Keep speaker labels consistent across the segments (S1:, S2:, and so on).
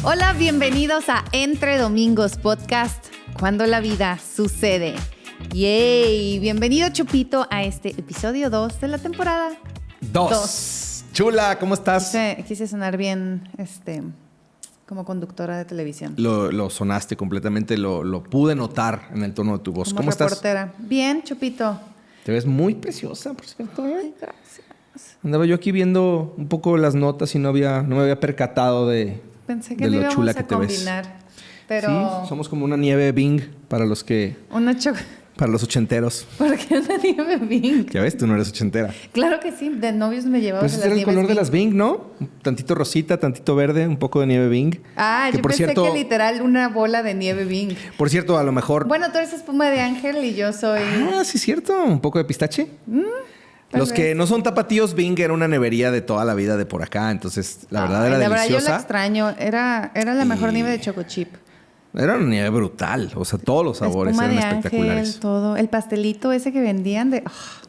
S1: Hola, bienvenidos a Entre Domingos Podcast, cuando la vida sucede. ¡Yay! Bienvenido, Chupito, a este episodio 2 de la temporada
S2: 2. Chula, ¿cómo estás?
S1: Quise sonar bien, como conductora de televisión.
S2: Lo sonaste completamente, lo pude notar en el tono de tu voz.
S1: Como
S2: ¿Cómo
S1: reportera.
S2: estás?
S1: Bien, Chupito.
S2: Te ves muy preciosa, por cierto.
S1: Ay, gracias.
S2: Andaba yo aquí viendo un poco las notas y no me había percatado de
S1: Pensé que
S2: lo
S1: no íbamos
S2: chula
S1: a
S2: que te ves.
S1: combinar, pero...
S2: Sí, somos como una nieve Bing para los ochenteros.
S1: ¿Por qué una nieve Bing?
S2: Ya ves, tú no eres ochentera.
S1: Claro que sí, de novios me llevaba
S2: Pues
S1: de
S2: ese
S1: las
S2: era el
S1: nieves
S2: color de
S1: Bing.
S2: las Bing, ¿no? Un tantito rosita, tantito verde, un poco de nieve Bing.
S1: Ah,
S2: que
S1: yo
S2: por
S1: pensé
S2: cierto,
S1: que literal una bola de nieve Bing.
S2: Por cierto, a lo mejor...
S1: Bueno, tú eres espuma de ángel y yo soy...
S2: Ah, sí, cierto. Un poco de pistache. Los
S1: vez.
S2: que no son tapatíos, Bing era una nevería de toda la vida de por acá. Entonces, la verdad era
S1: la
S2: deliciosa.
S1: verdad, yo la extraño. Era la mejor nieve de Choco Chip.
S2: Era una nieve brutal. O sea, todos los sabores
S1: Espuma
S2: eran
S1: de
S2: espectaculares.
S1: ángel, todo. El pastelito ese que vendían de...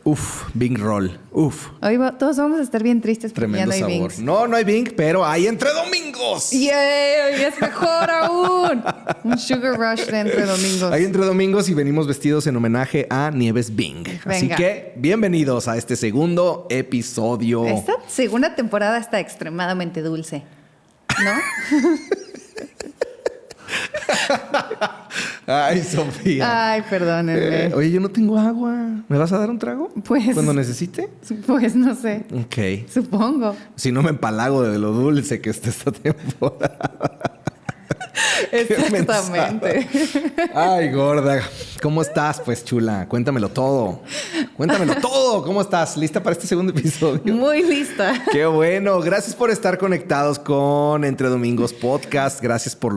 S2: Uf, Bing Roll. Uf.
S1: Hoy todos vamos a estar bien tristes porque ya
S2: Tremendo
S1: no hay
S2: sabor.
S1: Bings.
S2: No hay Bing, pero hay Entre Domingos.
S1: ¡Yay! Hoy es mejor aún. Un sugar rush de Entre Domingos.
S2: Hay Entre Domingos y venimos vestidos en homenaje a Nieves Bing. Así
S1: Venga.
S2: que, bienvenidos a este segundo episodio.
S1: Esta segunda temporada está extremadamente dulce, ¿no?
S2: Ay, Sofía.
S1: Ay, perdónenme.
S2: Oye, yo no tengo agua. ¿Me vas a dar un trago?
S1: Pues-
S2: Cuando necesite.
S1: Pues no sé.
S2: Ok.
S1: Supongo.
S2: Si no me empalago de lo dulce que está esta temporada.
S1: Exactamente.
S2: Ay, gorda. ¿Cómo estás, pues, chula? Cuéntamelo todo. Cuéntamelo todo. ¿Cómo estás? ¿Lista para este segundo episodio?
S1: Muy lista.
S2: Qué bueno. Gracias por estar conectados con Entre Domingos Podcast. Gracias por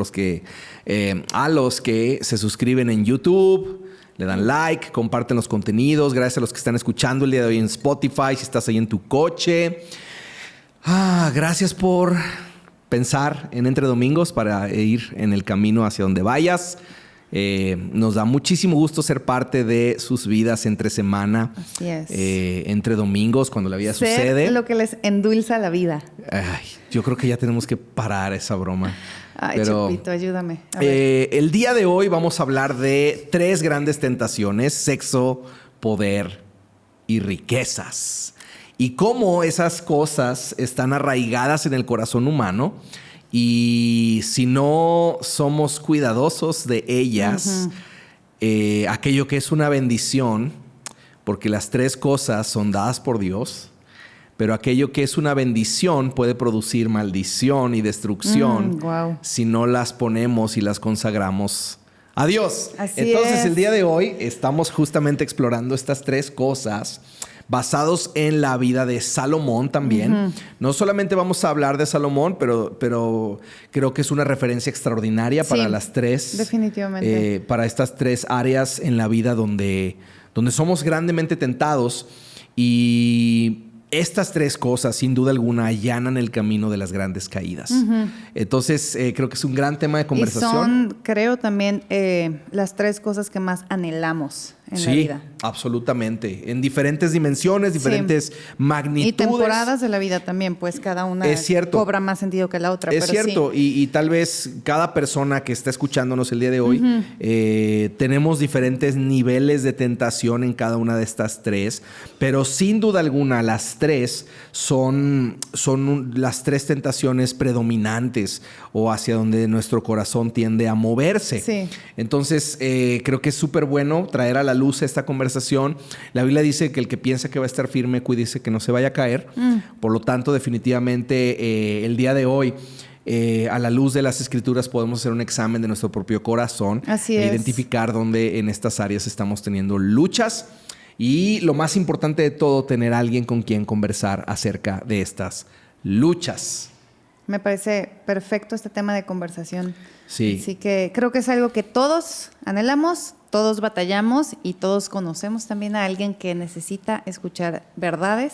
S2: a los que se suscriben en YouTube, le dan like, comparten los contenidos. Gracias a los que están escuchando el día de hoy en Spotify, si estás ahí en tu coche. Gracias por pensar en Entre Domingos para ir en el camino hacia donde vayas. Nos da muchísimo gusto ser parte de sus vidas entre semana.
S1: Así es.
S2: Entre domingos, cuando la vida
S1: Ser
S2: sucede.
S1: lo que les endulza la vida.
S2: Ay, yo creo que ya tenemos que parar esa broma.
S1: Ay, Chupito, ayúdame. A ver.
S2: El día de hoy vamos a hablar de 3 grandes tentaciones: sexo, poder y riquezas. Y cómo esas cosas están arraigadas en el corazón humano. Y si no somos cuidadosos de ellas, aquello que es una bendición, porque las 3 cosas son dadas por Dios, pero aquello que es una bendición puede producir maldición y destrucción
S1: Wow.
S2: si no las ponemos y las consagramos a Dios.
S1: Así
S2: Entonces,
S1: es.
S2: el día de hoy estamos justamente explorando estas 3 cosas basados en la vida de Salomón también. No solamente vamos a hablar de Salomón, pero creo que es una referencia extraordinaria para
S1: Sí,
S2: las 3.
S1: definitivamente.
S2: Para estas 3 áreas en la vida donde somos grandemente tentados. Y estas 3 cosas, sin duda alguna, allanan el camino de las grandes caídas. Entonces, creo que es un gran tema de conversación.
S1: Y son, creo, también las 3 cosas que más anhelamos en la vida.
S2: Sí, absolutamente. En diferentes dimensiones, diferentes magnitudes.
S1: Y temporadas de la vida también, pues cada una
S2: Es cierto.
S1: cobra más sentido que la otra.
S2: Es
S1: pero
S2: cierto,
S1: sí.
S2: y tal vez cada persona que está escuchándonos el día de hoy, tenemos diferentes niveles de tentación en cada una de estas 3, pero sin duda alguna las 3 son las 3 tentaciones predominantes o hacia donde nuestro corazón tiende a moverse.
S1: Sí.
S2: Entonces, creo que es súper bueno traer a la luz esta conversación. La Biblia dice que el que piensa que va a estar firme, cuídese que no se vaya a caer. Por lo tanto, definitivamente, el día de hoy, a la luz de las Escrituras, podemos hacer un examen de nuestro propio corazón.
S1: Así
S2: e
S1: es.
S2: identificar dónde en estas áreas estamos teniendo luchas. Y lo más importante de todo, tener a alguien con quien conversar acerca de estas luchas.
S1: Me parece perfecto este tema de conversación.
S2: Sí.
S1: Así que creo que es algo que todos anhelamos, todos batallamos y todos conocemos también a alguien que necesita escuchar verdades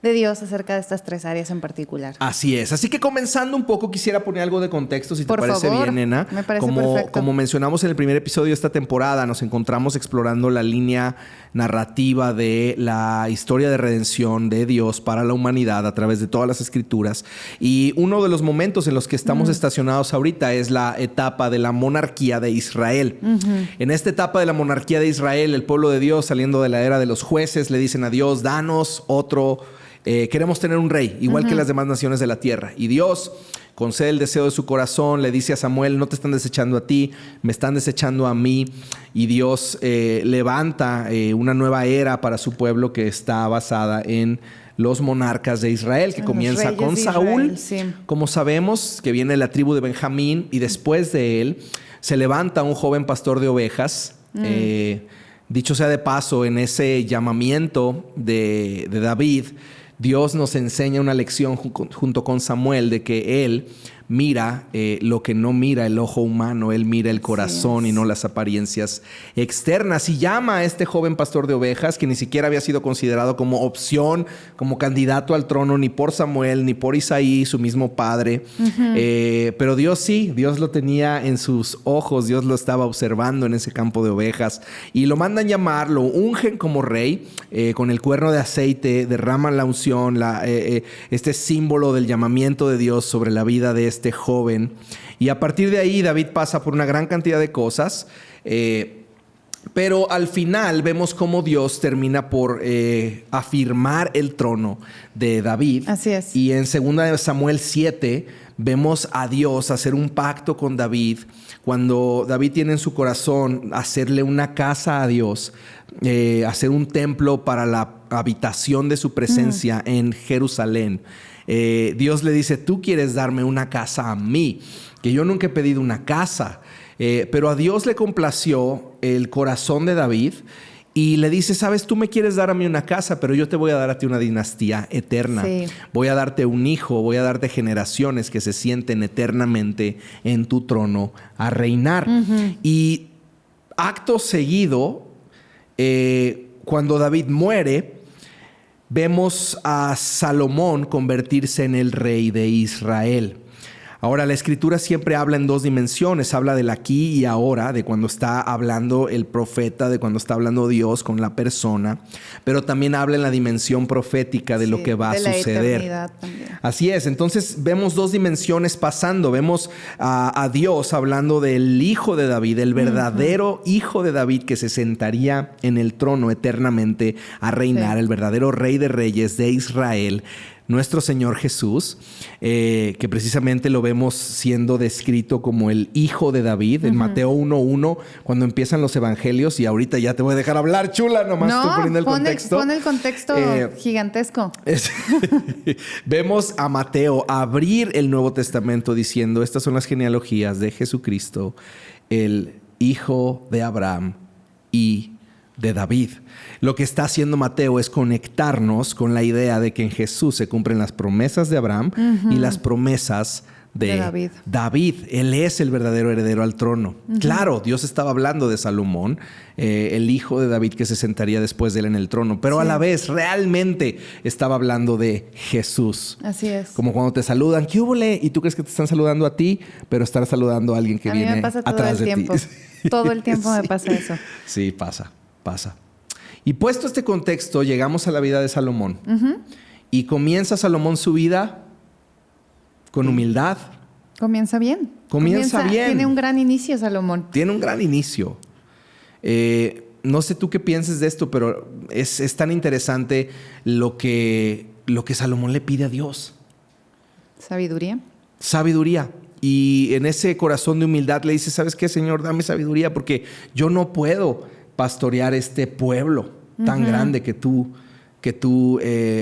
S1: de Dios acerca de estas 3 áreas en particular.
S2: Así es. Así que comenzando un poco, quisiera poner algo de contexto, si te
S1: Por
S2: parece
S1: favor,
S2: bien, nena.
S1: me parece perfecto.
S2: Como mencionamos en el primer episodio de esta temporada, nos encontramos explorando la línea narrativa de la historia de redención de Dios para la humanidad a través de todas las escrituras. Y uno de los momentos en los que estamos estacionados ahorita es la etapa de la monarquía de Israel. En esta etapa de la monarquía de Israel, el pueblo de Dios, saliendo de la era de los jueces, le dicen a Dios, danos otro. Queremos tener un rey, igual que las demás naciones de la tierra. Y Dios concede el deseo de su corazón, le dice a Samuel, no te están desechando a ti, me están desechando a mí. Y Dios levanta una nueva era para su pueblo que está basada en los monarcas de Israel, que comienza con Saúl, como sabemos, que viene de la tribu de Benjamín, y después de él se levanta un joven pastor de ovejas. Dicho sea de paso, en ese llamamiento de David, Dios nos enseña una lección junto con Samuel de que Él mira lo que no mira el ojo humano. Él mira el corazón y no las apariencias externas. Y llama a este joven pastor de ovejas, que ni siquiera había sido considerado como opción, como candidato al trono, ni por Samuel, ni por Isaí, su mismo padre. Pero Dios sí, Dios lo tenía en sus ojos. Dios lo estaba observando en ese campo de ovejas. Y lo mandan llamar, lo ungen como rey, con el cuerno de aceite, derraman la unción, este símbolo del llamamiento de Dios sobre la vida de este joven. Y a partir de ahí David pasa por una gran cantidad de cosas, pero al final vemos cómo Dios termina por afirmar el trono de David.
S1: Así es.
S2: Y en 2 Samuel 7 vemos a Dios hacer un pacto con David, cuando David tiene en su corazón hacerle una casa a Dios, hacer un templo para la habitación de su presencia en Jerusalén. Dios le dice, tú quieres darme una casa a mí, que yo nunca he pedido una casa. Pero a Dios le complació el corazón de David y le dice, sabes, tú me quieres dar a mí una casa, pero yo te voy a dar a ti una dinastía eterna. Sí. Voy a darte un hijo, voy a darte generaciones que se sienten eternamente en tu trono a reinar. Y acto seguido, cuando David muere, vemos a Salomón convertirse en el rey de Israel. Ahora, la escritura siempre habla en 2 dimensiones. Habla del aquí y ahora, de cuando está hablando el profeta, de cuando está hablando Dios con la persona, pero también habla en la dimensión profética de lo que va a suceder. Así es. Entonces vemos 2 dimensiones pasando. Vemos a Dios hablando del hijo de David, el verdadero hijo de David que se sentaría en el trono eternamente a reinar, el verdadero rey de reyes de Israel, nuestro Señor Jesús, que precisamente lo vemos siendo descrito como el hijo de David en Mateo 1:1, cuando empiezan los evangelios. Y ahorita ya te voy a dejar hablar, chula, nomás estoy poniendo el contexto.
S1: Pon el contexto gigantesco.
S2: Vemos a Mateo abrir el Nuevo Testamento diciendo, estas son las genealogías de Jesucristo, el hijo de Abraham y de David. Lo que está haciendo Mateo es conectarnos con la idea de que en Jesús se cumplen las promesas de Abraham y las promesas de David. Él es el verdadero heredero al trono. Claro, Dios estaba hablando de Salomón, el hijo de David que se sentaría después de él en el trono, pero a la vez realmente estaba hablando de Jesús. Así es. Como cuando te saludan, ¿qué húbole? Y tú crees que te están saludando a ti, pero están saludando a alguien que viene atrás de ti.
S1: Todo el tiempo me pasa eso.
S2: Sí, pasa. Y puesto este contexto, llegamos a la vida de Salomón. Y comienza Salomón su vida con humildad.
S1: Comienza bien.
S2: Comienza bien.
S1: Tiene un gran inicio, Salomón.
S2: Tiene un gran inicio. No sé tú qué pienses de esto, pero es tan interesante lo que Salomón le pide a Dios. Sabiduría. Y en ese corazón de humildad le dice, ¿sabes qué, Señor? Dame sabiduría porque yo no puedo pastorear este pueblo tan grande que tú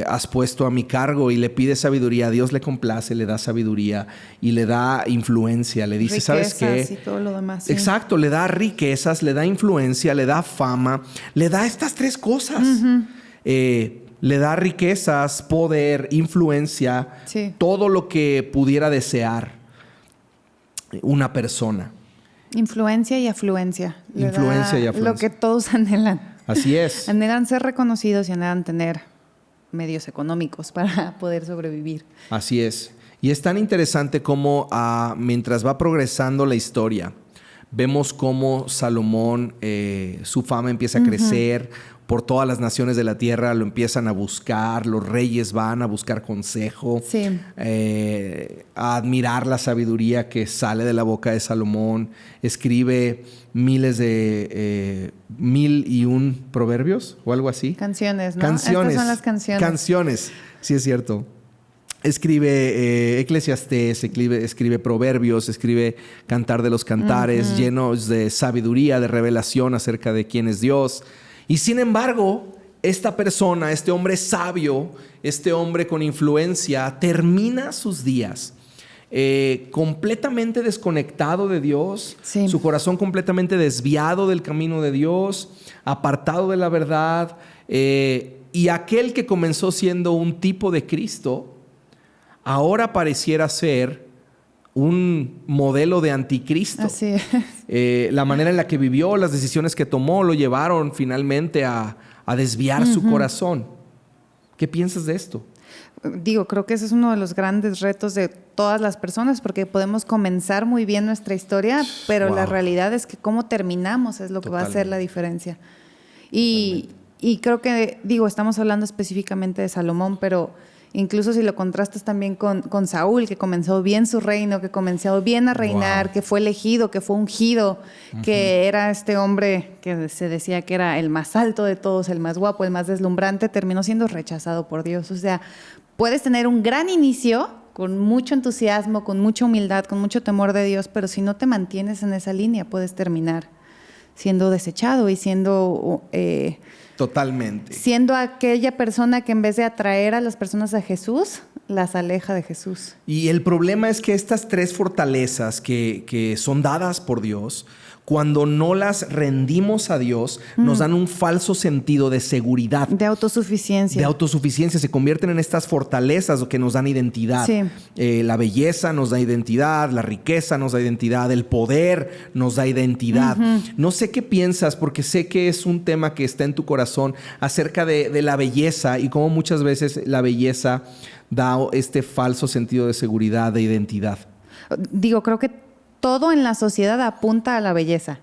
S2: has puesto a mi cargo. Y le pide sabiduría. A Dios le complace, le da sabiduría y le da influencia. Le dice,
S1: riquezas,
S2: ¿sabes qué?
S1: Y todo lo demás. Sí.
S2: Exacto, le da riquezas, le da influencia, le da fama, le da estas 3 cosas. Le da riquezas, poder, influencia, todo lo que pudiera desear una persona.
S1: Influencia y afluencia.
S2: Lo que
S1: todos anhelan.
S2: Así es.
S1: Anhelan ser reconocidos y anhelan tener medios económicos para poder sobrevivir.
S2: Así es. Y es tan interesante cómo mientras va progresando la historia, vemos cómo Salomón, su fama empieza a crecer por todas las naciones de la tierra, lo empiezan a buscar, los reyes van a buscar consejo,
S1: Sí.
S2: a admirar la sabiduría que sale de la boca de Salomón. Escribe 1001 proverbios o algo así.
S1: Canciones, ¿no?
S2: Canciones.
S1: Estas son las canciones.
S2: Canciones, sí es cierto. Escribe Eclesiastés, escribe Proverbios, escribe Cantar de los Cantares, llenos de sabiduría, de revelación acerca de quién es Dios. Y sin embargo, esta persona, este hombre sabio, este hombre con influencia, termina sus días completamente desconectado de Dios,
S1: Sí.
S2: su corazón completamente desviado del camino de Dios, apartado de la verdad. Y aquel que comenzó siendo un tipo de Cristo, ahora pareciera ser un modelo de anticristo.
S1: Así es.
S2: La manera en la que vivió, las decisiones que tomó, lo llevaron finalmente a desviar su corazón. ¿Qué piensas de esto?
S1: Digo, creo que ese es uno de los grandes retos de todas las personas, porque podemos comenzar muy bien nuestra historia, pero
S2: Wow.
S1: la realidad es que cómo terminamos es lo que va a hacer la diferencia. Y creo que, digo, estamos hablando específicamente de Salomón, pero incluso si lo contrastas también con Saúl, que comenzó bien su reino, que comenzó bien a reinar,
S2: Wow.
S1: que fue elegido, que fue ungido, que era este hombre que se decía que era el más alto de todos, el más guapo, el más deslumbrante, terminó siendo rechazado por Dios. O sea, puedes tener un gran inicio con mucho entusiasmo, con mucha humildad, con mucho temor de Dios, pero si no te mantienes en esa línea, puedes terminar siendo desechado y siendo
S2: Totalmente.
S1: aquella persona que en vez de atraer a las personas a Jesús, las aleja de Jesús.
S2: Y el problema es que estas tres fortalezas que son dadas por Dios, cuando no las rendimos a Dios, nos dan un falso sentido de seguridad.
S1: De autosuficiencia.
S2: De autosuficiencia, se convierten en estas fortalezas que nos dan identidad.
S1: Sí.
S2: La belleza nos da identidad, la riqueza nos da identidad, el poder nos da identidad. No sé qué piensas, porque sé que es un tema que está en tu corazón acerca de la belleza y cómo muchas veces la belleza da este falso sentido de seguridad, de identidad.
S1: Digo, creo que todo en la sociedad apunta a la belleza.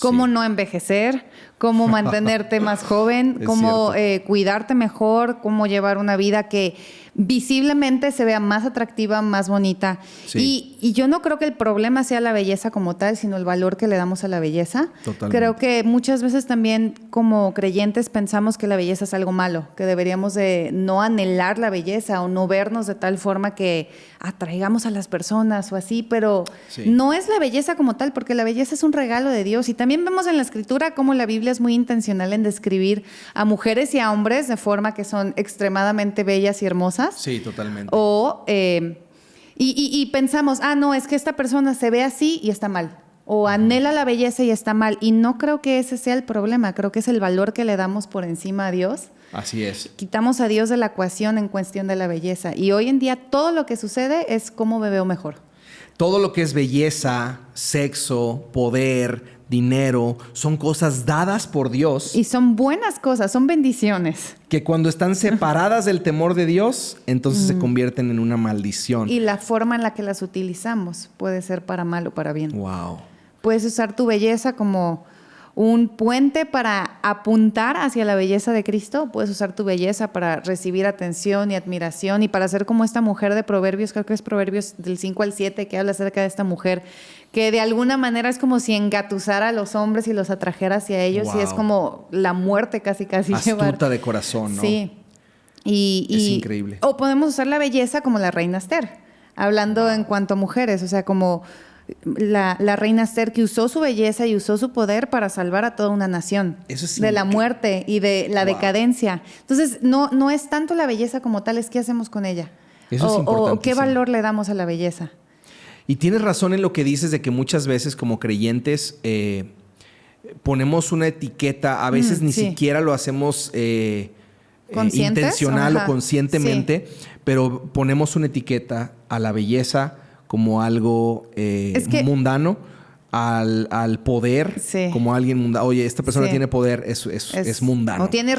S1: Cómo no envejecer, cómo mantenerte más joven,
S2: Es
S1: cómo cuidarte mejor, cómo llevar una vida que visiblemente se vea más atractiva, más bonita.
S2: Sí.
S1: Y yo no creo que el problema sea la belleza como tal, sino el valor que le damos a la belleza.
S2: Totalmente.
S1: Creo que muchas veces también como creyentes pensamos que la belleza es algo malo, que deberíamos de no anhelar la belleza o no vernos de tal forma que atraigamos a las personas o así, pero
S2: Sí.
S1: no es la belleza como tal, porque la belleza es un regalo de Dios. Y también vemos en la Escritura cómo la Biblia es muy intencional en describir a mujeres y a hombres de forma que son extremadamente bellas y hermosas.
S2: Sí, totalmente.
S1: O, y pensamos, no, es que esta persona se ve así y está mal. O anhela la belleza y está mal. Y no creo que ese sea el problema. Creo que es el valor que le damos por encima a Dios.
S2: Así es.
S1: Quitamos a Dios de la ecuación en cuestión de la belleza. Y hoy en día todo lo que sucede es cómo me veo mejor.
S2: Todo lo que es belleza, sexo, poder, dinero, son cosas dadas por Dios
S1: Y son buenas cosas, son bendiciones.
S2: que cuando están separadas del temor de Dios, entonces se convierten en una maldición.
S1: Y la forma en la que las utilizamos puede ser para mal o para bien.
S2: Wow.
S1: Puedes usar tu belleza como un puente para apuntar hacia la belleza de Cristo. Puedes usar tu belleza para recibir atención y admiración y para ser como esta mujer de Proverbios, creo que es Proverbios del 5 al 7, que habla acerca de esta mujer que de alguna manera es como si engatusara a los hombres y los atrajera hacia ellos.
S2: Wow.
S1: Y es como la muerte casi
S2: Astuta de corazón, ¿no?
S1: Sí.
S2: Es increíble.
S1: O podemos usar la belleza como la reina Esther, hablando en cuanto a mujeres, o sea, como la reina Esther que usó su belleza y usó su poder para salvar a toda una nación
S2: Eso es
S1: de la muerte y de la
S2: Wow.
S1: decadencia. Entonces, no es tanto la belleza como tal, es qué hacemos con ella.
S2: Eso es
S1: o qué
S2: importantísimo.
S1: valor le damos a la belleza.
S2: Y tienes razón en lo que dices de que muchas veces como creyentes ponemos una etiqueta, a veces ni
S1: sí.
S2: siquiera lo hacemos
S1: ¿Conscientes?
S2: intencional
S1: Ajá.
S2: o conscientemente, pero ponemos una etiqueta a la belleza como algo
S1: Es que-
S2: mundano, al poder como alguien mundano. Oye, esta persona tiene poder, es mundano.
S1: O tiene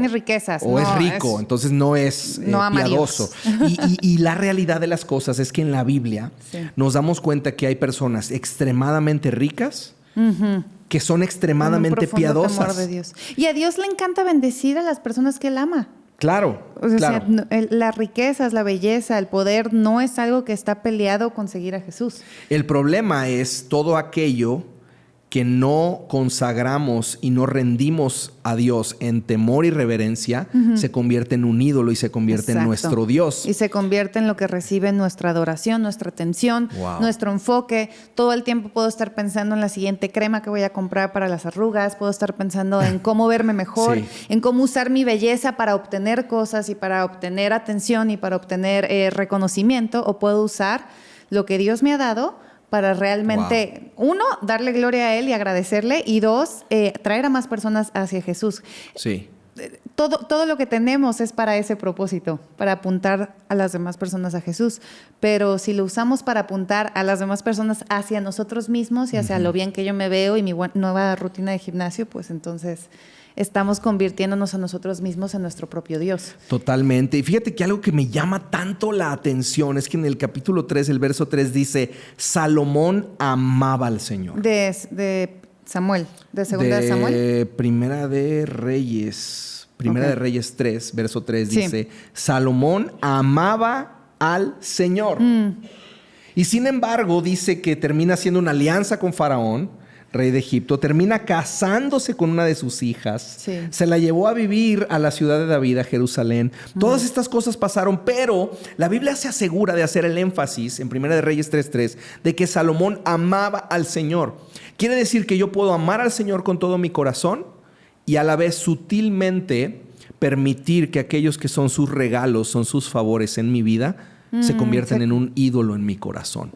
S1: riquezas.
S2: O es rico, entonces no es piadoso. Y la realidad de las cosas es que en la Biblia nos damos cuenta que hay personas extremadamente ricas que son extremadamente piadosas.
S1: Temor de Dios. Y a Dios le encanta bendecir a las personas que Él ama.
S2: Claro, claro.
S1: Las riquezas, la belleza, el poder no es algo que está peleado con seguir a Jesús.
S2: El problema es todo aquello que no consagramos y no rendimos a Dios en temor y reverencia, se convierte en un ídolo y se convierte en nuestro Dios.
S1: Y se convierte en lo que recibe nuestra adoración, nuestra atención, nuestro enfoque. Todo el tiempo puedo estar pensando en la siguiente crema que voy a comprar para las arrugas, puedo estar pensando en cómo verme mejor, en cómo usar mi belleza para obtener cosas y para obtener atención y para obtener reconocimiento, o puedo usar lo que Dios me ha dado para realmente, uno, darle gloria a Él y agradecerle, y dos, traer a más personas hacia Jesús.
S2: Sí.
S1: Todo lo que tenemos es para ese propósito, para apuntar a las demás personas a Jesús. Pero si lo usamos para apuntar a las demás personas hacia nosotros mismos y hacia lo bien que yo me veo y mi nueva rutina de gimnasio, pues entonces estamos convirtiéndonos a nosotros mismos en nuestro propio Dios.
S2: Totalmente. Y fíjate que algo que me llama tanto la atención es que en el capítulo 3, el verso 3 dice, Salomón amaba al Señor.
S1: De Samuel, de segunda de Samuel.
S2: Primera de Reyes. De Reyes 3, verso 3 dice, Salomón amaba al Señor. Y sin embargo dice que termina haciendo una alianza con Faraón, rey de Egipto, termina casándose con una de sus hijas, se la llevó a vivir a la ciudad de David, a Jerusalén. Todas estas cosas pasaron, pero la Biblia se asegura de hacer el énfasis en Primera de Reyes 3:3 de que Salomón amaba al Señor. Quiere decir que yo puedo amar al Señor con todo mi corazón y a la vez sutilmente permitir que aquellos que son sus regalos, son sus favores en mi vida, se convierten en un ídolo en mi corazón.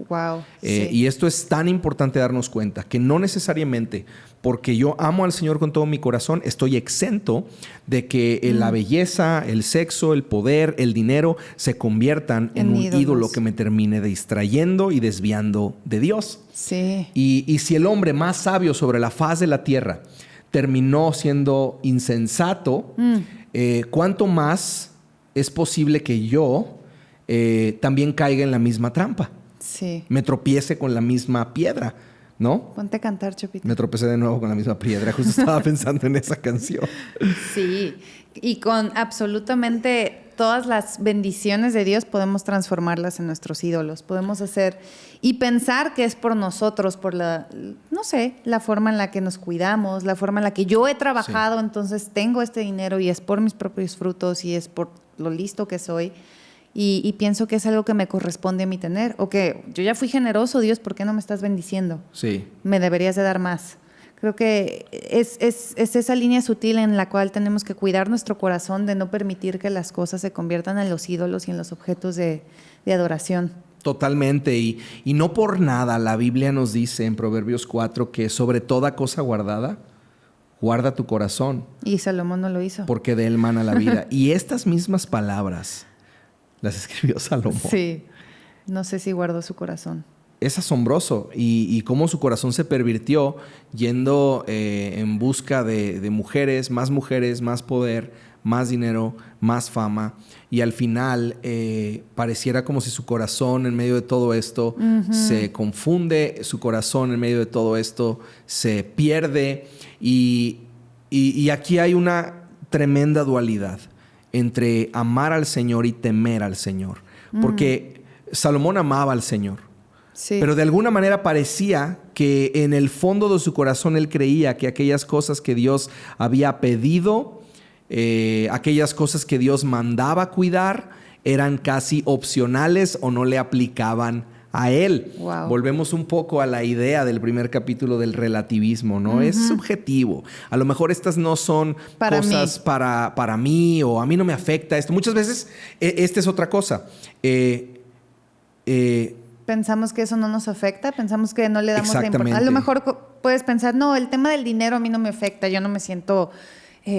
S2: Y esto es tan importante darnos cuenta, que no necesariamente porque yo amo al Señor con todo mi corazón, estoy exento de que la belleza, el sexo, el poder, el dinero se conviertan en un ídolo que me termine distrayendo y desviando de Dios. Y si el hombre más sabio sobre la faz de la tierra terminó siendo insensato, ¿cuánto más es posible que yo también caiga en la misma trampa? Me tropiece con la misma piedra, ¿no?
S1: Ponte a cantar, Chopito.
S2: Me tropecé de nuevo con la misma piedra. Justo estaba pensando en esa canción.
S1: Sí, y con absolutamente todas las bendiciones de Dios podemos transformarlas en nuestros ídolos. Podemos hacer y pensar que es por nosotros, por la forma en la que nos cuidamos, la forma en la que yo he trabajado, entonces tengo este dinero y es por mis propios frutos y es por lo listo que soy. Y pienso que es algo que me corresponde a mí tener. O que yo ya fui generoso, Dios, ¿por qué no me estás bendiciendo? Me deberías de dar más. Creo que es esa línea sutil en la cual tenemos que cuidar nuestro corazón de no permitir que las cosas se conviertan en los ídolos y en los objetos de adoración.
S2: Totalmente. Y no por nada la Biblia nos dice en Proverbios 4 que sobre toda cosa guardada, guarda tu corazón.
S1: Y Salomón no lo hizo.
S2: Porque de él mana la vida. Y estas mismas palabras las escribió Salomón.
S1: No sé si guardó su corazón.
S2: Es asombroso. Y cómo su corazón se pervirtió yendo en busca de mujeres, más poder, más dinero, más fama. Y al final pareciera como si su corazón en medio de todo esto se confunde, su corazón en medio de todo esto se pierde. Y aquí hay una tremenda dualidad entre amar al Señor y temer al Señor. Porque Salomón amaba al Señor. Pero de alguna manera parecía que en el fondo de su corazón él creía que aquellas cosas que Dios había pedido, aquellas cosas que Dios mandaba cuidar, eran casi opcionales o no le aplicaban a él. Volvemos un poco a la idea del primer capítulo del relativismo, ¿no? Es subjetivo. A lo mejor estas no son cosas para mí, o a mí no me afecta esto. Muchas veces esta es otra cosa.
S1: Pensamos que eso no nos afecta, pensamos que no le damos la importancia. A lo mejor puedes pensar, no, el tema del dinero a mí no me afecta, yo no me siento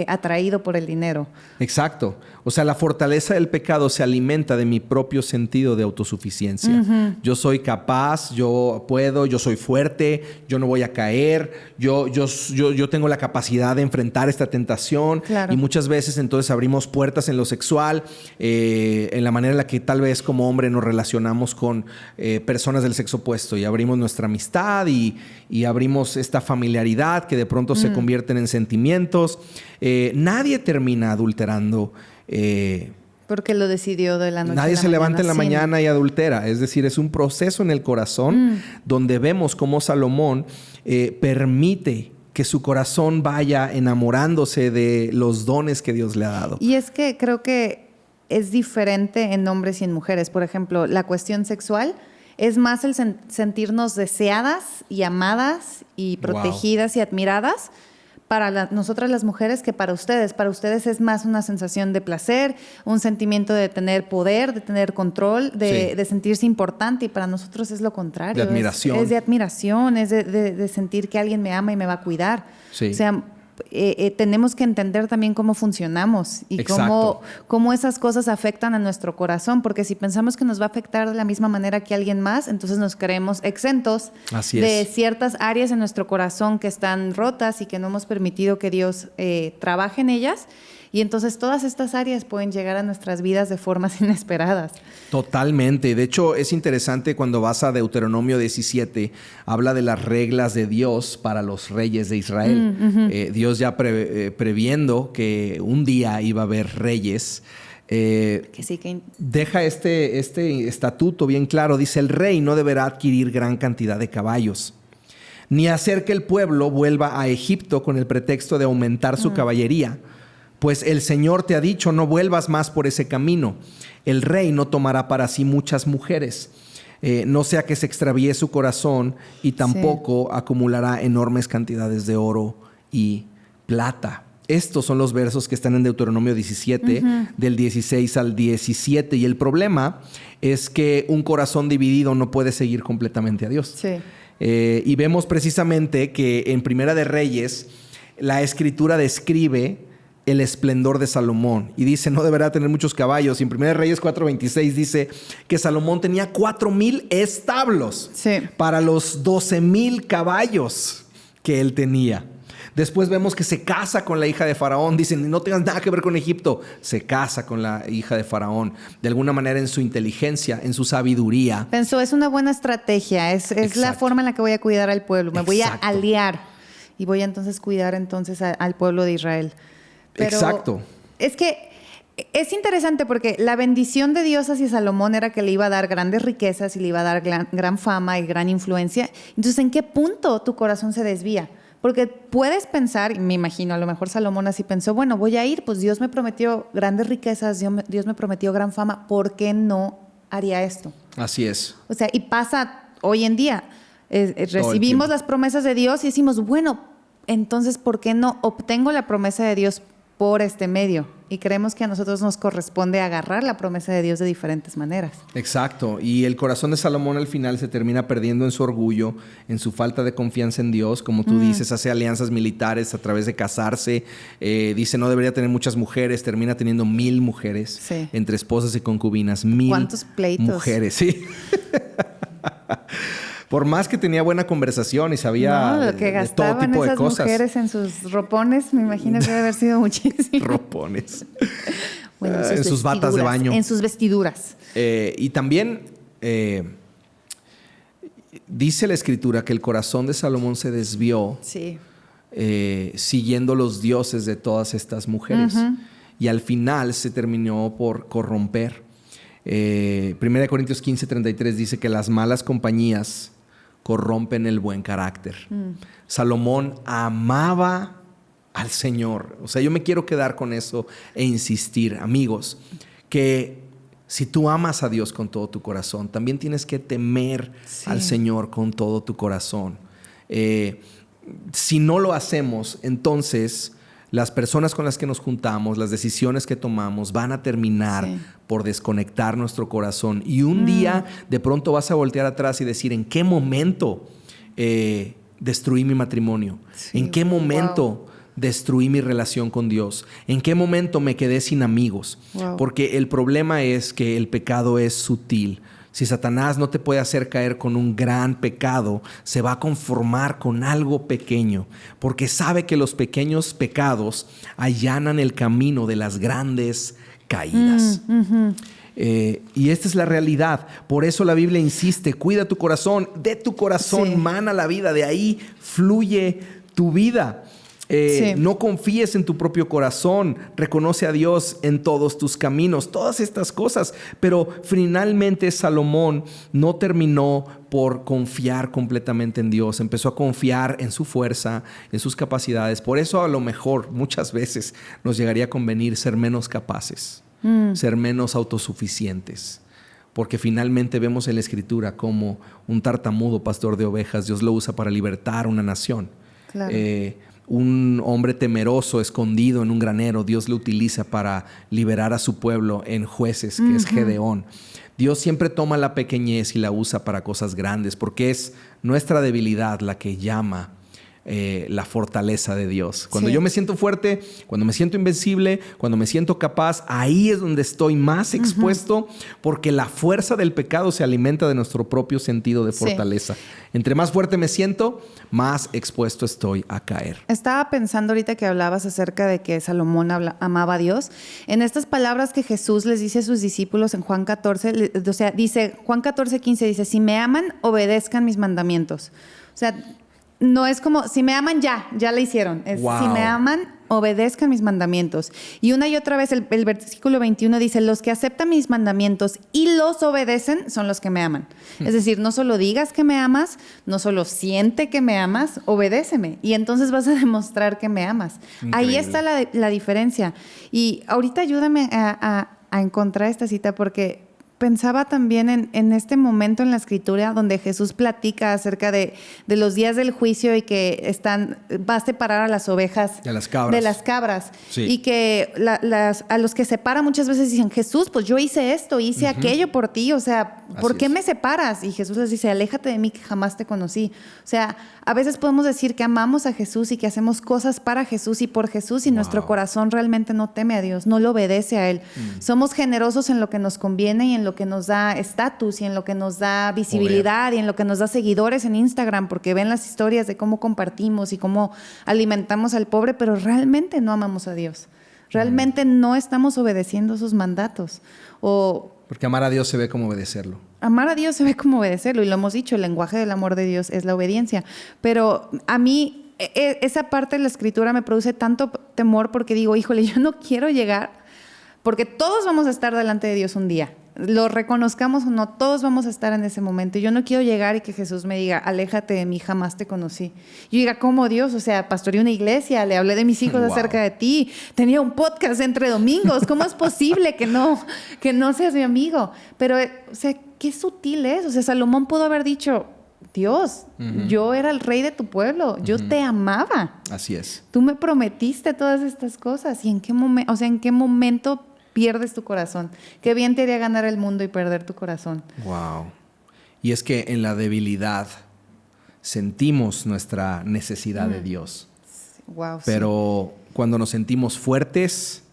S1: atraído por el dinero.
S2: Exacto. O sea, la fortaleza del pecado se alimenta de mi propio sentido de autosuficiencia. Yo soy capaz, yo puedo, yo soy fuerte, yo no voy a caer, yo tengo la capacidad de enfrentar esta tentación.
S1: Claro.
S2: Y muchas veces entonces abrimos puertas en lo sexual, en la manera en la que tal vez como hombre nos relacionamos con personas del sexo opuesto, y abrimos nuestra amistad y abrimos esta familiaridad que de pronto se convierten en sentimientos. Nadie termina adulterando.
S1: Porque lo decidió de la noche a la mañana.
S2: Nadie se levanta en la mañana y adultera. Es decir, es un proceso en el corazón donde vemos cómo Salomón permite que su corazón vaya enamorándose de los dones que Dios le ha dado.
S1: Y es que creo que es diferente en hombres y en mujeres. Por ejemplo, la cuestión sexual es más el sentirnos deseadas y amadas y protegidas y admiradas para nosotras las mujeres que para ustedes. Para ustedes es más una sensación de placer, un sentimiento de tener poder, de tener control, de sentirse importante, y para nosotros es lo contrario.
S2: De admiración.
S1: Es de admiración, es de sentir que alguien me ama y me va a cuidar.
S2: Sí.
S1: O sea, tenemos que entender también cómo funcionamos y cómo esas cosas afectan a nuestro corazón, porque si pensamos que nos va a afectar de la misma manera que alguien más, entonces nos creemos exentos de ciertas áreas en nuestro corazón que están rotas y que no hemos permitido que Dios trabaje en ellas. Y entonces todas estas áreas pueden llegar a nuestras vidas de formas inesperadas.
S2: Totalmente. De hecho, es interesante cuando vas a Deuteronomio 17, habla de las reglas de Dios para los reyes de Israel. Dios ya previendo que un día iba a haber reyes, deja este estatuto bien claro. Dice: el rey no deberá adquirir gran cantidad de caballos, ni hacer que el pueblo vuelva a Egipto con el pretexto de aumentar su caballería. Pues el Señor te ha dicho: no vuelvas más por ese camino. El rey no tomará para sí muchas mujeres, no sea que se extravíe su corazón, y tampoco acumulará enormes cantidades de oro y plata. Estos son los versos que están en Deuteronomio 17, del 16 al 17. Y el problema es que un corazón dividido no puede seguir completamente a Dios.
S1: Sí.
S2: Y vemos precisamente que en Primera de Reyes la Escritura describe el esplendor de Salomón y dice: no deberá tener muchos caballos. Y en 1 Reyes 4:26 dice que Salomón tenía 4,000 establos para los 12,000 caballos que él tenía. Después vemos que se casa con la hija de Faraón. Dicen: no tengas nada que ver con Egipto. Se casa con la hija de Faraón. De alguna manera, en su inteligencia, en su sabiduría.
S1: Pensó: es una buena estrategia. Es la forma en la que voy a cuidar al pueblo. Me voy a aliar y voy a entonces cuidar al pueblo de Israel. Pero es que es interesante porque la bendición de Dios hacia Salomón era que le iba a dar grandes riquezas y le iba a dar gran fama y gran influencia. Entonces, ¿en qué punto tu corazón se desvía? Porque puedes pensar, y me imagino, a lo mejor Salomón así pensó: bueno, voy a ir, pues Dios me prometió grandes riquezas, Dios me prometió gran fama, ¿por qué no haría esto?
S2: Así es.
S1: O sea, y pasa hoy en día. Recibimos las promesas de Dios y decimos: bueno, entonces, ¿por qué no obtengo la promesa de Dios por este medio? Y creemos que a nosotros nos corresponde agarrar la promesa de Dios de diferentes maneras.
S2: Exacto. Y el corazón de Salomón al final se termina perdiendo en su orgullo, en su falta de confianza en Dios. Como tú dices, hace alianzas militares a través de casarse. Dice: no debería tener muchas mujeres. Termina teniendo 1,000 mujeres entre esposas y concubinas. 1,000
S1: ¿cuántos pleitos?
S2: Mujeres, sí. Por más que tenía buena conversación y sabía
S1: lo que
S2: de todo tipo de cosas.
S1: Esas mujeres en sus ropones, me imagino que debe haber sido muchísimo.
S2: Ropones.
S1: Bueno,
S2: en sus batas de baño.
S1: En sus vestiduras.
S2: Y también dice la Escritura que el corazón de Salomón se desvió siguiendo los dioses de todas estas mujeres. Y al final se terminó por corromper. 1 Corintios 15:33 dice que las malas compañías corrompen el buen carácter. Salomón amaba al Señor. O sea, yo me quiero quedar con eso e insistir, amigos, que si tú amas a Dios con todo tu corazón, también tienes que temer al Señor con todo tu corazón. Si no lo hacemos, entonces las personas con las que nos juntamos, las decisiones que tomamos van a terminar por desconectar nuestro corazón. Y un día de pronto vas a voltear atrás y decir: ¿en qué momento destruí mi matrimonio? ¿En qué momento destruí mi relación con Dios? ¿En qué momento me quedé sin amigos?
S1: Wow.
S2: Porque el problema es que el pecado es sutil. Si Satanás no te puede hacer caer con un gran pecado, se va a conformar con algo pequeño, porque sabe que los pequeños pecados allanan el camino de las grandes caídas. Y esta es la realidad. Por eso la Biblia insiste, cuida tu corazón, de tu corazón mana la vida, de ahí fluye tu vida. No confíes en tu propio corazón, reconoce a Dios en todos tus caminos, todas estas cosas. Pero finalmente Salomón no terminó por confiar completamente en Dios, empezó a confiar en su fuerza, en sus capacidades. Por eso a lo mejor muchas veces nos llegaría a convenir ser menos capaces, ser menos autosuficientes. Porque finalmente vemos en la Escritura como un tartamudo pastor de ovejas, Dios lo usa para libertar una nación.
S1: Claro.
S2: Un hombre temeroso, escondido en un granero, Dios lo utiliza para liberar a su pueblo en Jueces, que es Gedeón. Dios siempre toma la pequeñez y la usa para cosas grandes, porque es nuestra debilidad la que llama la fortaleza de Dios. Cuando yo me siento fuerte, cuando me siento invencible, cuando me siento capaz, ahí es donde estoy más expuesto, porque la fuerza del pecado se alimenta de nuestro propio sentido de fortaleza. Entre más fuerte me siento, más expuesto estoy a caer.
S1: Estaba pensando ahorita que hablabas acerca de que Salomón amaba a Dios. En estas palabras que Jesús les dice a sus discípulos en Juan 14, o sea, dice, Juan 14:15 dice, si me aman, obedezcan mis mandamientos. O sea, no es como, si me aman, ya la hicieron. Es, si me aman, obedezcan mis mandamientos. Y una y otra vez el versículo 21 dice, los que aceptan mis mandamientos y los obedecen son los que me aman. Es decir, no solo digas que me amas, no solo siente que me amas, obedéceme. Y entonces vas a demostrar que me amas. Increíble. Ahí está la diferencia. Y ahorita ayúdame a encontrar esta cita porque pensaba también en este momento en la Escritura donde Jesús platica acerca de los días del juicio y que va a separar a las ovejas
S2: de las cabras.
S1: Sí. Y que a los que separa muchas veces dicen, Jesús, pues yo hice esto, hice aquello por ti, o sea, ¿por qué me separas? Y Jesús les dice, aléjate de mí que jamás te conocí. O sea, a veces podemos decir que amamos a Jesús y que hacemos cosas para Jesús y por Jesús y nuestro corazón realmente no teme a Dios, no lo obedece a Él. Somos generosos en lo que nos conviene y en lo que nos da estatus y en lo que nos da visibilidad y en lo que nos da seguidores en Instagram porque ven las historias de cómo compartimos y cómo alimentamos al pobre, pero realmente no amamos a Dios. Realmente no estamos obedeciendo sus mandatos.
S2: Porque amar a Dios se ve como obedecerlo.
S1: Amar a Dios se ve como obedecerlo y lo hemos dicho, el lenguaje del amor de Dios es la obediencia. Pero a mí esa parte de la Escritura me produce tanto temor porque digo, híjole, yo no quiero llegar, porque todos vamos a estar delante de Dios un día. Lo reconozcamos o no, todos vamos a estar en ese momento. Yo no quiero llegar y que Jesús me diga, aléjate de mí, jamás te conocí. Yo diga, ¿cómo Dios? O sea, pastoreé una iglesia, le hablé de mis hijos acerca de ti, tenía un podcast entre domingos. ¿Cómo es posible que no seas mi amigo? Pero, o sea, qué sutil es. O sea, Salomón pudo haber dicho, Dios, yo era el rey de tu pueblo, yo te amaba.
S2: Así es.
S1: Tú me prometiste todas estas cosas. ¿Y en qué momento, en qué momento pierdes tu corazón? Qué bien te haría ganar el mundo y perder tu corazón.
S2: Wow. Y es que en la debilidad sentimos nuestra necesidad de Dios.
S1: Wow,
S2: pero cuando nos sentimos fuertes,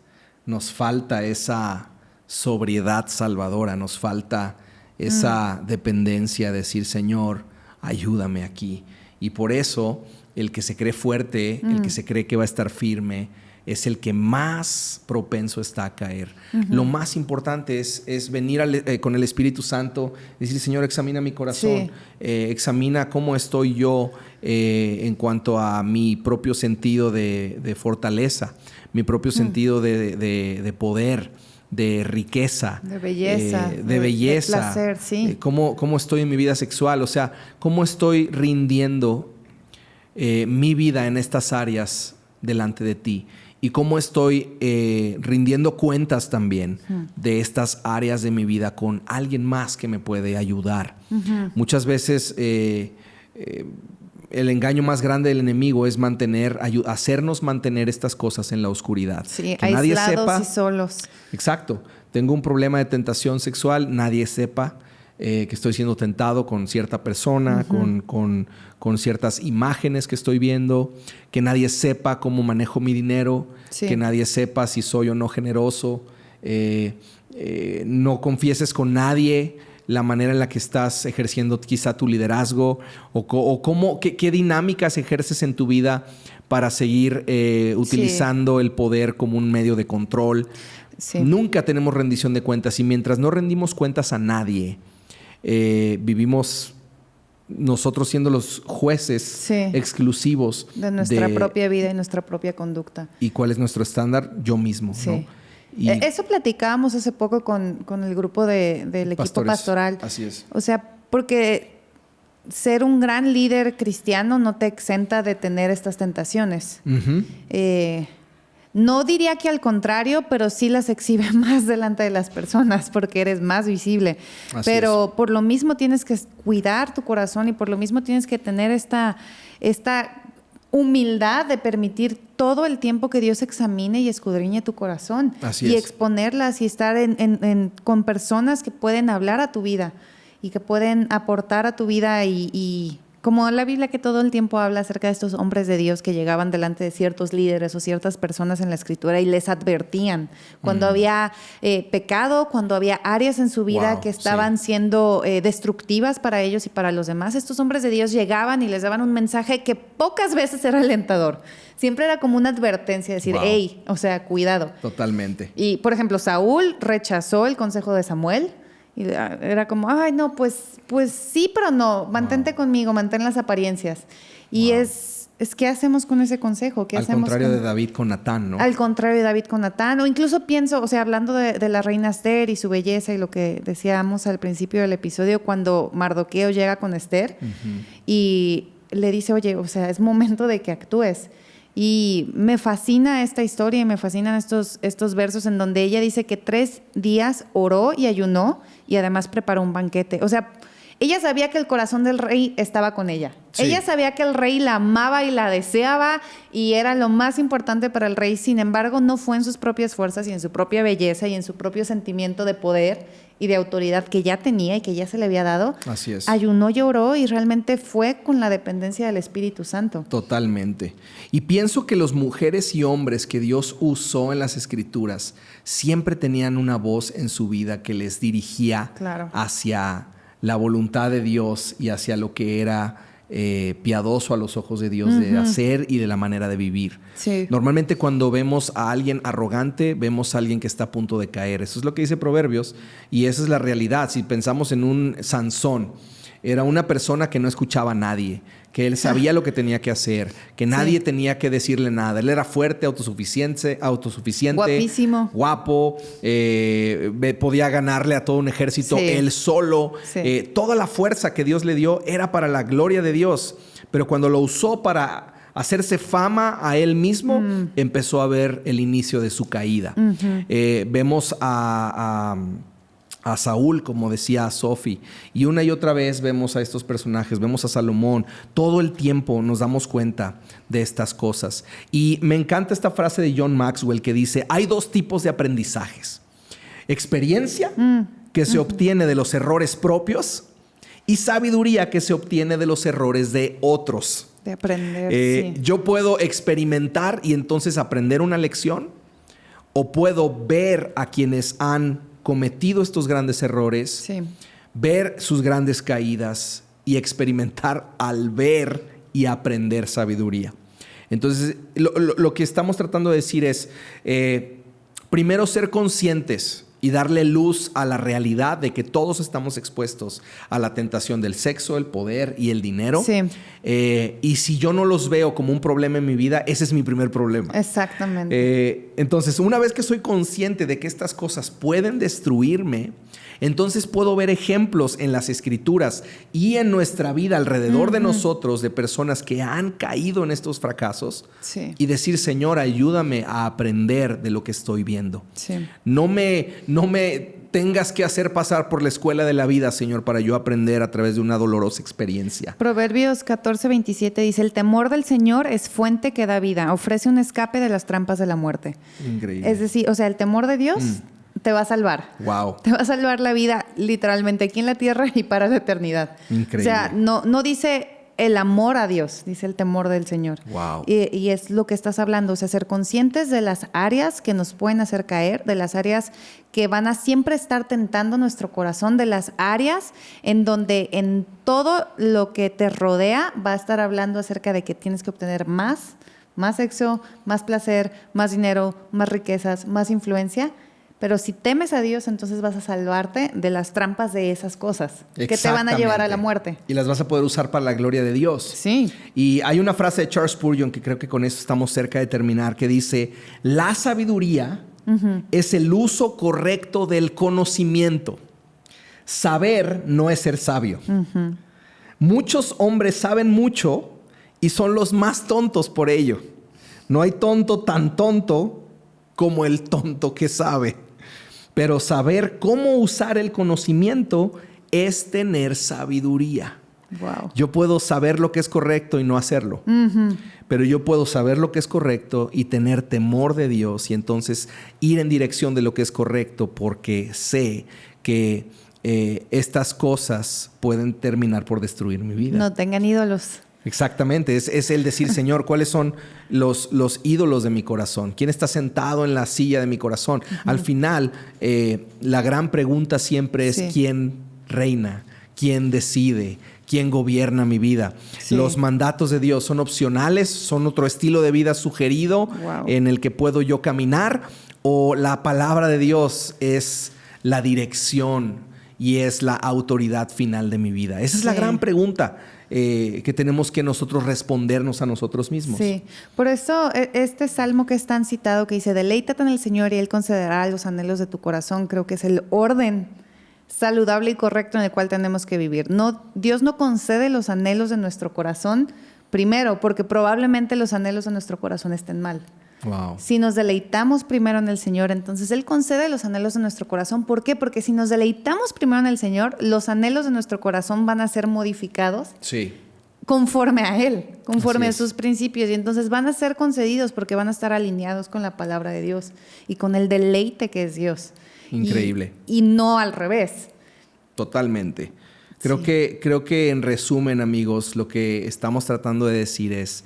S2: nos falta esa sobriedad salvadora, nos falta esa dependencia, decir, Señor, ayúdame aquí. Y por eso el que se cree fuerte, el que se cree que va a estar firme, es el que más propenso está a caer. Lo más importante es venir con el Espíritu Santo, decir, Señor, examina mi corazón, examina cómo estoy yo en cuanto a mi propio sentido de fortaleza, mi propio sentido de poder, de riqueza,
S1: de belleza,
S2: de
S1: placer, sí.
S2: Cómo estoy en mi vida sexual, o sea, cómo estoy rindiendo mi vida en estas áreas delante de ti. Y cómo estoy rindiendo cuentas también de estas áreas de mi vida con alguien más que me puede ayudar. Muchas veces el engaño más grande del enemigo es hacernos mantener estas cosas en la oscuridad.
S1: Sí,
S2: que nadie sepa.
S1: Y solos.
S2: Exacto. Tengo un problema de tentación sexual, nadie sepa. que estoy siendo tentado con cierta persona, con ciertas imágenes que estoy viendo, que nadie sepa cómo manejo mi dinero, que nadie sepa si soy o no generoso, no confieses con nadie la manera en la que estás ejerciendo quizá tu liderazgo o qué dinámicas ejerces en tu vida para seguir utilizando el poder como un medio de control. Sí. Nunca tenemos rendición de cuentas y mientras no rendimos cuentas a nadie, vivimos nosotros siendo los jueces exclusivos
S1: de nuestra propia vida y nuestra propia conducta.
S2: ¿Y cuál es nuestro estándar? Yo mismo, ¿no?
S1: Y eso platicábamos hace poco con el grupo del equipo pastoral.
S2: Así es.
S1: O sea, porque ser un gran líder cristiano no te exenta de tener estas tentaciones. No diría que al contrario, pero sí las exhibe más delante de las personas porque eres más visible. Pero por lo mismo tienes que cuidar tu corazón y por lo mismo tienes que tener esta humildad de permitir todo el tiempo que Dios examine y escudriñe tu corazón. Y exponerlas y estar con personas que pueden hablar a tu vida y que pueden aportar a tu vida y como la Biblia que todo el tiempo habla acerca de estos hombres de Dios que llegaban delante de ciertos líderes o ciertas personas en la Escritura y les advertían cuando había pecado, cuando había áreas en su vida que estaban siendo destructivas para ellos y para los demás. Estos hombres de Dios llegaban y les daban un mensaje que pocas veces era alentador. Siempre era como una advertencia, decir, hey, o sea, cuidado.
S2: Totalmente.
S1: Y, por ejemplo, Saúl rechazó el consejo de Samuel. Y era como, ay, no, pues sí, pero no, mantente conmigo, mantén las apariencias. Y es ¿qué hacemos con ese consejo? ¿Qué hacemos
S2: contrario de David con Natán, ¿no?
S1: Al contrario de David con Natán. O incluso pienso, o sea, hablando de la reina Esther y su belleza y lo que decíamos al principio del episodio, cuando Mardoqueo llega con Esther y le dice, oye, o sea, es momento de que actúes. Y me fascina esta historia y me fascinan estos versos en donde ella dice que 3 días oró y ayunó y además preparó un banquete. O sea, ella sabía que el corazón del rey estaba con ella. Sí. Ella sabía que el rey la amaba y la deseaba y era lo más importante para el rey. Sin embargo, no fue en sus propias fuerzas y en su propia belleza y en su propio sentimiento de poder y de autoridad que ya tenía y que ya se le había dado.
S2: Así es.
S1: Ayunó y oró y realmente fue con la dependencia del Espíritu Santo.
S2: Totalmente. Y pienso que las mujeres y hombres que Dios usó en las Escrituras siempre tenían una voz en su vida que les dirigía hacia la voluntad de Dios y hacia lo que era piadoso a los ojos de Dios de hacer y de la manera de vivir. Sí. Normalmente cuando vemos a alguien arrogante, vemos a alguien que está a punto de caer. Eso es lo que dice Proverbios y esa es la realidad. Si pensamos en un Sansón, era una persona que no escuchaba a nadie, que él sabía lo que tenía que hacer, que nadie tenía que decirle nada. Él era fuerte, autosuficiente,
S1: guapísimo,
S2: guapo, podía ganarle a todo un ejército él solo. Sí. Toda la fuerza que Dios le dio era para la gloria de Dios, pero cuando lo usó para hacerse fama a él mismo, empezó a ver el inicio de su caída. Vemos a Saúl, como decía Sophie, y una y otra vez vemos a estos personajes, vemos a Salomón, todo el tiempo nos damos cuenta de estas cosas. Y me encanta esta frase de John Maxwell que dice, hay 2 tipos de aprendizajes: experiencia, que se obtiene de los errores propios, y sabiduría, que se obtiene de los errores de otros.
S1: De aprender,
S2: Yo puedo experimentar y entonces aprender una lección, o puedo ver a quienes han cometido estos grandes errores, ver sus grandes caídas y experimentar al ver y aprender sabiduría. Entonces, lo que estamos tratando de decir es, primero ser conscientes y darle luz a la realidad de que todos estamos expuestos a la tentación del sexo, el poder y el dinero. Sí. Y si yo no los veo como un problema en mi vida, ese es mi primer problema.
S1: Exactamente.
S2: Entonces, una vez que soy consciente de que estas cosas pueden destruirme, entonces puedo ver ejemplos en las Escrituras y en nuestra vida alrededor de nosotros de personas que han caído en estos fracasos y decir, Señor, ayúdame a aprender de lo que estoy viendo. Sí. No me tengas que hacer pasar por la escuela de la vida, Señor, para yo aprender a través de una dolorosa experiencia.
S1: Proverbios 14:27 dice, el temor del Señor es fuente que da vida, ofrece un escape de las trampas de la muerte.
S2: Increíble.
S1: Es decir, o sea, el temor de Dios te va a salvar.
S2: Wow.
S1: Te va a salvar la vida literalmente aquí en la tierra y para la eternidad.
S2: Increíble.
S1: O sea, no dice el amor a Dios, dice el temor del Señor.
S2: Wow.
S1: Y es lo que estás hablando, o sea, ser conscientes de las áreas que nos pueden hacer caer, de las áreas que van a siempre estar tentando nuestro corazón, de las áreas en donde en todo lo que te rodea va a estar hablando acerca de que tienes que obtener más sexo, más placer, más dinero, más riquezas, más influencia. Pero si temes a Dios, entonces vas a salvarte de las trampas de esas cosas que te van a llevar a la muerte.
S2: Y las vas a poder usar para la gloria de Dios.
S1: Sí.
S2: Y hay una frase de Charles Spurgeon que creo que con eso estamos cerca de terminar, que dice, la sabiduría es el uso correcto del conocimiento. Saber no es ser sabio. Muchos hombres saben mucho y son los más tontos por ello. No hay tonto tan tonto como el tonto que sabe. Pero saber cómo usar el conocimiento es tener sabiduría.
S1: Wow.
S2: Yo puedo saber lo que es correcto y no hacerlo. Pero yo puedo saber lo que es correcto y tener temor de Dios y entonces ir en dirección de lo que es correcto porque sé que estas cosas pueden terminar por destruir mi vida.
S1: No tengan ídolos.
S2: Exactamente, es el decir, Señor, ¿cuáles son los ídolos de mi corazón? ¿Quién está sentado en la silla de mi corazón? Al final, la gran pregunta siempre es ¿quién reina? ¿Quién decide? ¿Quién gobierna mi vida? Sí. Los mandatos de Dios son opcionales, son otro estilo de vida sugerido en el que puedo yo caminar, o la palabra de Dios es la dirección y es la autoridad final de mi vida. Esa es la gran pregunta que tenemos que nosotros respondernos a nosotros mismos.
S1: Sí, por eso este salmo que es tan citado que dice, deleítate en el Señor y Él concederá los anhelos de tu corazón, creo que es el orden saludable y correcto en el cual tenemos que vivir. Dios no concede los anhelos de nuestro corazón, primero, porque probablemente los anhelos de nuestro corazón estén mal.
S2: Wow.
S1: Si nos deleitamos primero en el Señor, entonces Él concede los anhelos de nuestro corazón. ¿Por qué? Porque si nos deleitamos primero en el Señor, los anhelos de nuestro corazón van a ser modificados conforme a Él, conforme a sus principios. Y entonces van a ser concedidos porque van a estar alineados con la palabra de Dios y con el deleite que es Dios.
S2: Increíble.
S1: Y no al revés.
S2: Totalmente. Creo que en resumen, amigos, lo que estamos tratando de decir es...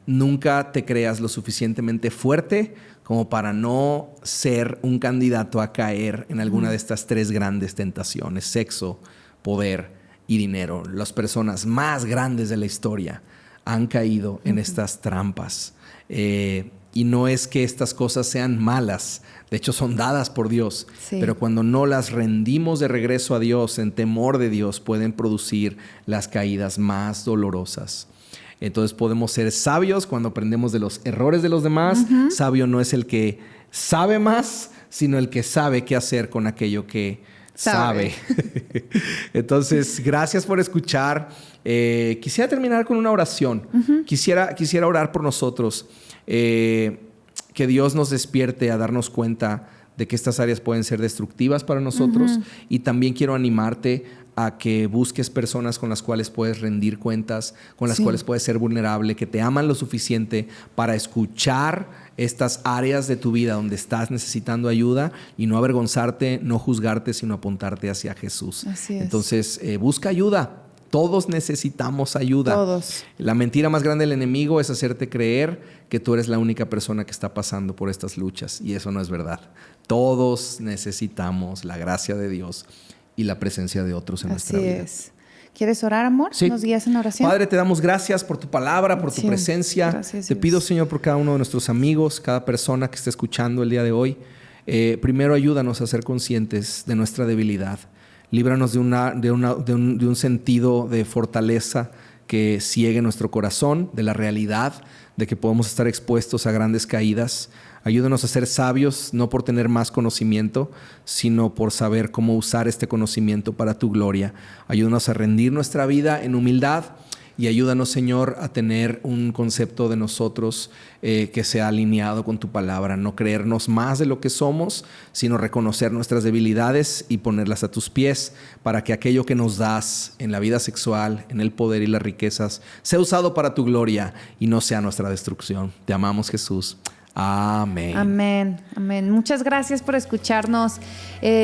S2: nunca te creas lo suficientemente fuerte como para no ser un candidato a caer en alguna de estas tres grandes tentaciones: sexo, poder y dinero. Las personas más grandes de la historia han caído en estas trampas. Y no es que estas cosas sean malas, de hecho son dadas por Dios, pero cuando no las rendimos de regreso a Dios en temor de Dios, pueden producir las caídas más dolorosas. Entonces podemos ser sabios cuando aprendemos de los errores de los demás. Sabio no es el que sabe más, sino el que sabe qué hacer con aquello que sabe. Entonces, gracias por escuchar. Quisiera terminar con una oración. Quisiera orar por nosotros. Que Dios nos despierte a darnos cuenta de que estas áreas pueden ser destructivas para nosotros. Y también quiero animarte a que busques personas con las cuales puedes rendir cuentas, con las cuales puedes ser vulnerable, que te aman lo suficiente para escuchar estas áreas de tu vida donde estás necesitando ayuda y no avergonzarte, no juzgarte, sino apuntarte hacia Jesús.
S1: Así es.
S2: Entonces, busca ayuda. Todos necesitamos ayuda.
S1: Todos.
S2: La mentira más grande del enemigo es hacerte creer que tú eres la única persona que está pasando por estas luchas, y eso no es verdad. Todos necesitamos la gracia de Dios y la presencia de otros en nuestra vida.
S1: Así es. ¿Quieres orar, amor?
S2: Sí.
S1: ¿Nos guías en oración?
S2: Padre, te damos gracias por tu palabra, por tu presencia.
S1: Gracias,
S2: te pido, Señor, por cada uno de nuestros amigos, cada persona que esté escuchando el día de hoy. Primero, ayúdanos a ser conscientes de nuestra debilidad. Líbranos de un sentido de fortaleza que ciegue nuestro corazón, de la realidad de que podemos estar expuestos a grandes caídas. Ayúdanos a ser sabios, no por tener más conocimiento, sino por saber cómo usar este conocimiento para tu gloria. Ayúdanos a rendir nuestra vida en humildad y ayúdanos, Señor, a tener un concepto de nosotros que sea alineado con tu palabra. No creernos más de lo que somos, sino reconocer nuestras debilidades y ponerlas a tus pies para que aquello que nos das en la vida sexual, en el poder y las riquezas, sea usado para tu gloria y no sea nuestra destrucción. Te amamos, Jesús. Amén.
S1: Amén, amén. Muchas gracias por escucharnos.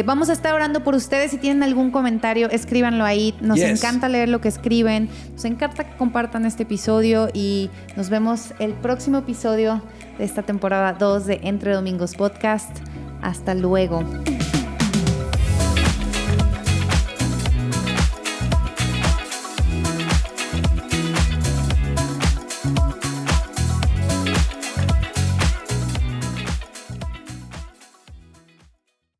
S1: Vamos a estar orando por ustedes. Si tienen algún comentario, escríbanlo ahí. Nos encanta leer lo que escriben. Nos encanta que compartan este episodio y nos vemos el próximo episodio de esta temporada 2 de Entre Domingos Podcast. Hasta luego.